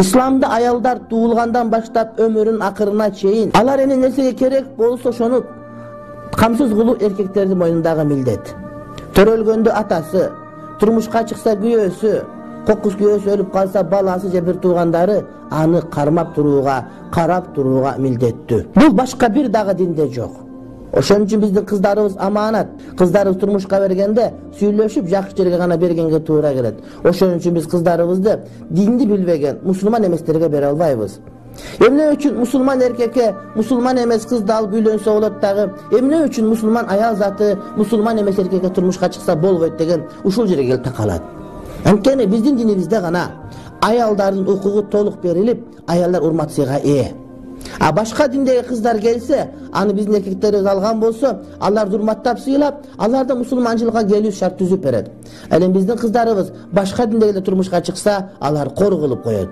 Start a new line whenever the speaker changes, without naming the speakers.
İslamda ayalдар туылгандан баштап өмүрүн акырына чейин алар эне нерсеге керек болсо ошону камсыз кылуу эркектердин мойнундагы милдет. Төрөлгөндө атасы, турмушка чыкса күйөөсү, кокус күйөөсү өлүп калса баласы же бир туугандары аны кармап турууга, карап турууга милдеттүү. Бул башка бир дагы динде жок. Ошон үчүн биздин кыздарыбыз аманат. Кыздарыбыз турмушка бергенде сүйлөшүп жакшы жерге гана бергенге туура келет. Ошон үчүн биз кыздарыбызды динди билбеген мусулман эместерге бере албайбыз. Эмне үчүн мусулман эркекке мусулман эмес кызды алып үйлөнсө болот дагы? Эмне үчүн мусулман аял заты мусулман эмес эркекке турмушка чыкса болбойт деген ушул жерге келип такалат. Анткени биздин динибизде гана аялдардын укугу толук берилип, аялдар урмат сыйга ээ. А башка диндеги кыздар келсе, аны биздин эркектерибиз алган болсо, аларды урматтап сыйлап, аларды мусулманчылыкка келүү шарт түзүп берет. Эми биздин кыздарыбыз башка диндегилер турмушка чыкса, алар кор кылып коет.